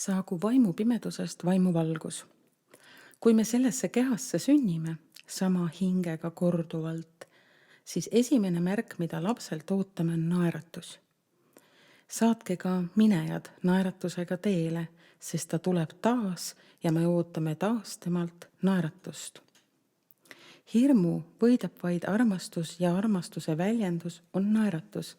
Saagu vaimupimedusest vaimuvalgus. Kui me sellesse kehasse sünnime, sama hingega korduvalt, siis esimene märk, mida lapselt ootame, on naeratus. Saatke ka minejad naeratusega teele, sest ta tuleb taas ja me ootame taas temalt naeratust. Hirmu võidab vaid armastus ja armastuse väljendus on naeratus.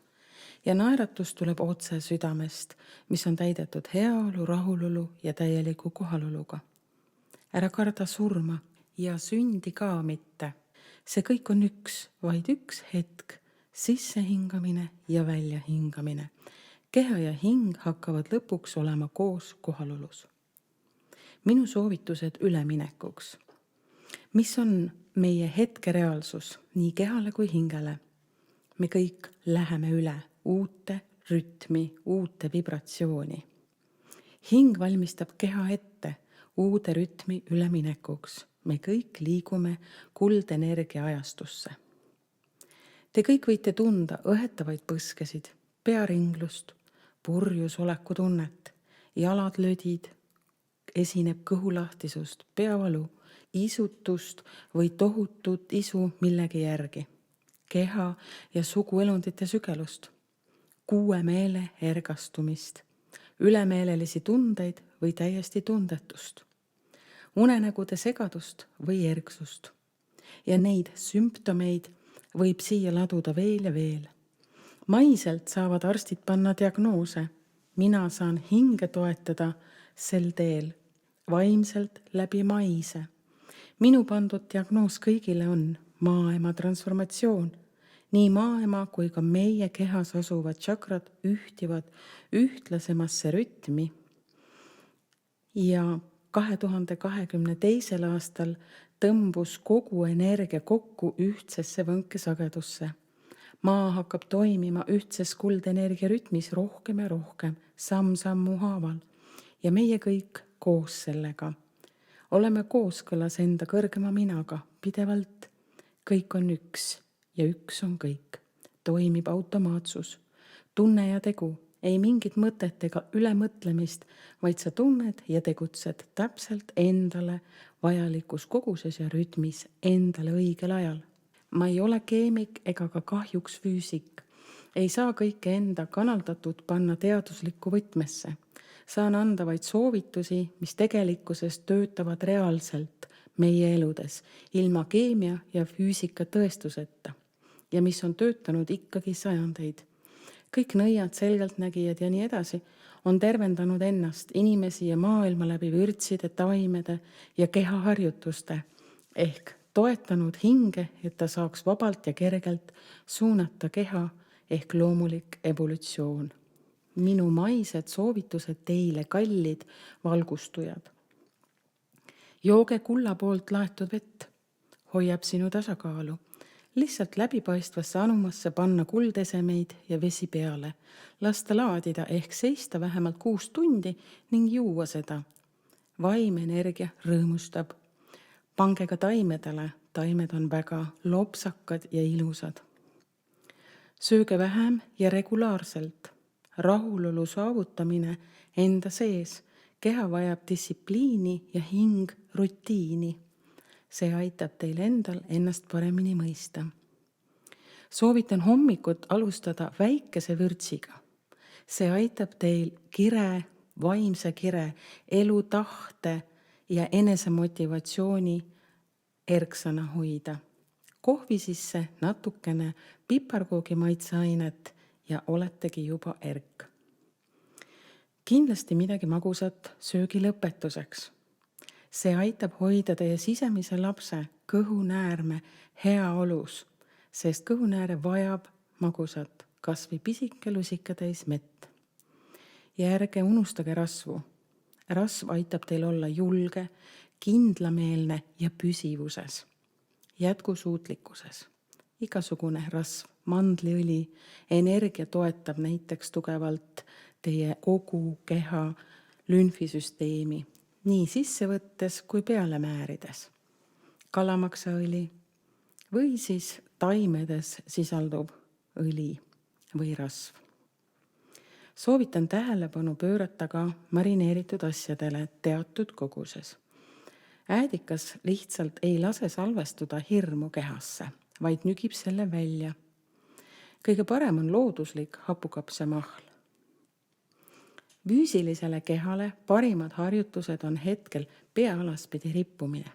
Ja naeratus tuleb otse südamest, mis on täidetud heaolu, rahulolu ja täieliku kohaloluga. Ära karda surma ja sündi ka mitte. See kõik on vaid üks hetk, sissehingamine ja väljahingamine. Keha ja hing hakkavad lõpuks olema koos kohalolus. Minu soovitused üleminekuks. Mis on meie hetkereaalsus nii kehale kui hingele? Me kõik läheme üle uute rütmi, uute vibratsiooni. Hing valmistab keha ette uude rütmi üleminekuks. Me kõik liigume kuldenergia ajastusse. Te kõik võite tunda õhetavaid põskesid, pearinglust, purjusoleku tunnet, jalad lödid, esineb kõhulahtisust, peavalu, isutust või tohutut isu millegi järgi. Keha ja suguelundite sügelust, kuue meele ergastumist, ülemeelelisi tundeid või täiesti tundetust, unenägude segadust või erksust. Ja neid sümptomeid võib siia laduda veel ja veel. Maiselt saavad arstid panna diagnoose. Mina saan hinge toetada sel teel, vaimselt läbi maise. Minu pandud diagnoos kõigile on maaema transformatsioon. Nii maaema kui ka meie kehas asuvad tšakrad ühtivad ühtlasemasse rütmi. Ja 2022. aastal tõmbus kogu energia kokku ühtsesse võnkesagedusse. Maa hakkab toimima ühtses kuldenergia rütmis rohkem ja rohkem, samm-sammu haaval. Ja meie kõik koos sellega. Oleme kooskõlas enda kõrgema minaga pidevalt. Kõik on üks ja üks on kõik. Toimib automaatsus, tunne ja tegu, ei mingit mõtet ega ülemõtlemist, vaid sa tunned ja tegutsed täpselt endale vajalikus koguses ja rütmis endale õigel ajal. Ma ei ole keemik ega ka kahjuks füüsik. Ei saa kõike enda kanaldatud panna teaduslikku võtmesse. Saan anda vaid soovitusi, mis tegelikkuses töötavad reaalselt meie eludes, ilma keemia ja füüsika tõestuseta ja mis on töötanud ikkagi sajandeid. Kõik nõiad, selgeltnägijad ja nii edasi on tervendanud ennast inimesi ja maailma läbi vürtside, taimede ja kehaharjutuste ehk toetanud hinge, et ta saaks vabalt ja kergelt suunata keha ehk loomulik evolutsioon. Minu maised soovitused teile, kallid valgustujad. Jooge kulla poolt laetud vett, hoiab sinu tasakaalu. Lihtsalt läbipaistvasse anumasse panna kuldesemeid ja vesi peale. Lasta laadida ehk seista vähemalt 6 tundi ning juua seda. Vaimenergia rõõmustab. Pange ka taimedele, taimed on väga lopsakad ja ilusad. Sööge vähem ja regulaarselt. Rahulolu saavutamine enda sees. Keha vajab distsipliini ja hing rutiini. See aitab teil endal ennast paremini mõista. Soovitan hommikut alustada väikese vürtsiga. See aitab teil kire, vaimse kire, elutahte ja enesemotivatsiooni erksana hoida. Kohvi sisse natukene piparkoogi maitseainet ja oletegi juba erk. Kindlasti midagi magusat söögi lõpetuseks. See aitab hoida teie sisemise lapse kõhunäärme heaolus, sest kõhunääre vajab magusat, kas või pisike lusikatäis mett. Ja ärge unustage rasvu. Rasv aitab teil olla julge, kindlameelne ja püsivuses, jätkusuutlikkuses. Igasugune rasv, mandliõli, energia toetab näiteks tugevalt teie kogu keha lümfisüsteemi, nii sisse võttes kui peale määrides. Kalamaksaõli või siis taimedes sisalduv õli või rasv. Soovitan tähelepanu pöörata ka marineeritud asjadele teatud koguses. Äädikas lihtsalt ei lase salvestuda hirmu kehasse, vaid nügib selle välja. Kõige parem on looduslik hapukapsamahl. Füüsilisele kehale parimad harjutused on hetkel pea alaspidi rippumine,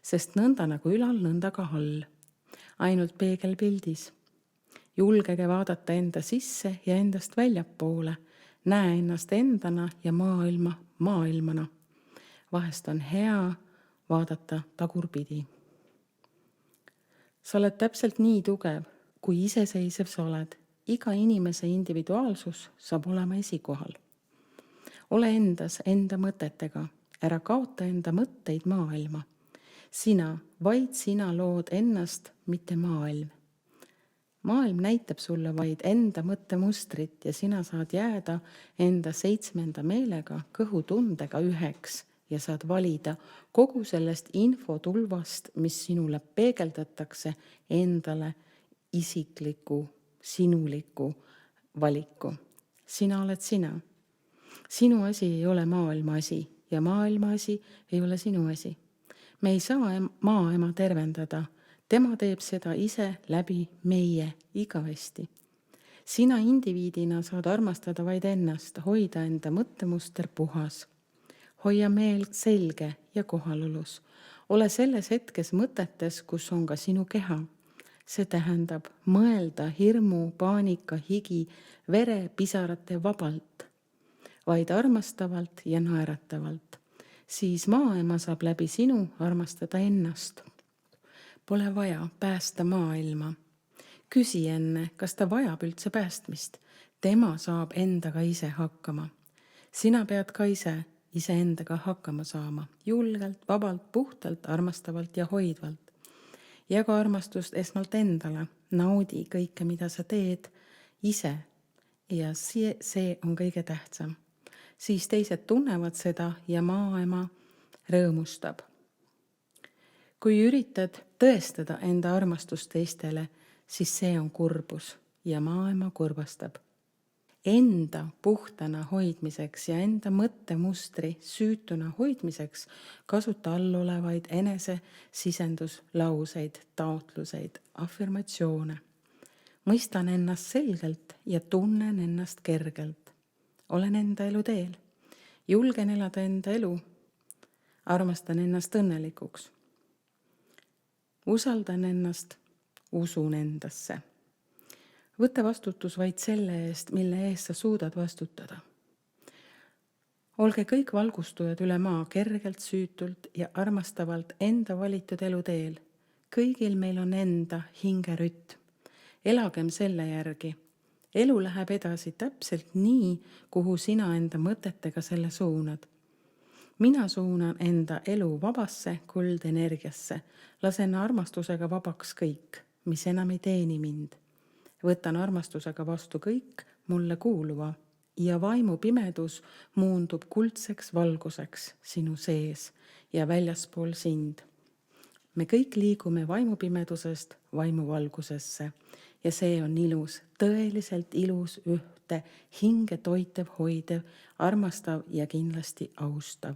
sest nõnda nagu ülal, nõnda ka all. Ainult peegelpildis. Julgege vaadata enda sisse ja endast väljapoole. Näe ennast endana ja maailmana. Vahest on hea vaadata tagurpidi. Sa oled täpselt nii tugev, kui iseseisev sa oled. Iga inimese individuaalsus saab olema esikohal. Ole endas enda mõtetega. Ära kaota enda mõtteid maailma. Vaid sina lood ennast, mitte maailm. Maailm näitab sulle vaid enda mõttemustrit ja sina saad jääda enda 7. meelega, kõhutundega üheks ja saad valida kogu sellest infotulvast, mis sinule peegeldatakse endale isikliku, sinuliku valiku. Sina oled sina. Sinu asi ei ole maailma asi ja maailma asi ei ole sinu asi. Me ei saa maaema tervendada. Tema teeb seda ise läbi meie igavesti. Sina indiviidina saad armastada vaid ennast, hoida enda mõttemuster puhas. Hoia meel selge ja kohalolus. Ole selles hetkes mõtetes, kus on ka sinu keha. See tähendab mõelda hirmu, paanika, higi, vere, pisarate vabalt, vaid armastavalt ja naeratavalt. Siis maaema saab läbi sinu armastada ennast. Pole vaja päästa maailma. Küsi enne, kas ta vajab üldse päästmist. Tema saab endaga ise hakkama. Sina pead ka iseendaga hakkama saama. Julgelt, vabalt, puhtalt, armastavalt ja hoidvalt. Jaga armastust esmalt endale. Naudi kõike, mida sa teed ise. Ja see on kõige tähtsam. Siis teised tunnevad seda ja maaema rõõmustab. Kui üritad tõestada enda armastust teistele, siis see on kurbus ja maailma kurvastab. Enda puhtana hoidmiseks ja enda mõttemustri süütuna hoidmiseks kasuta allolevaid enese sisenduslauseid, taotluseid, afirmatsioone. Mõistan ennast selgelt ja tunnen ennast kergelt. Olen enda elu teel. Julgen elada enda elu. Armastan ennast õnnelikuks. Usaldan ennast, usun endasse. Võta vastutus vaid selle eest, mille eest sa suudad vastutada. Olge kõik valgustujad üle maa kergelt, süütult ja armastavalt enda valitud elu teel. Kõigil meil on enda hingerütm. Elagem selle järgi. Elu läheb edasi täpselt nii, kuhu sina enda mõtetega selle suunad. Mina suunan enda elu vabasse kuldenergiasse. Lasen armastusega vabaks kõik, mis enam ei teeni mind. Võtan armastusega vastu kõik mulle kuuluva ja vaimu pimedus muundub kuldseks valguseks sinu sees ja väljaspool sind. Me kõik liigume vaimupimedusest vaimuvalgusesse ja see on ilus, tõeliselt ilus, ühte hinge toitev, hoidev, armastav ja kindlasti austav.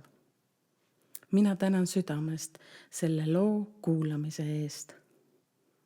Mina tänan südamest selle loo kuulamise eest.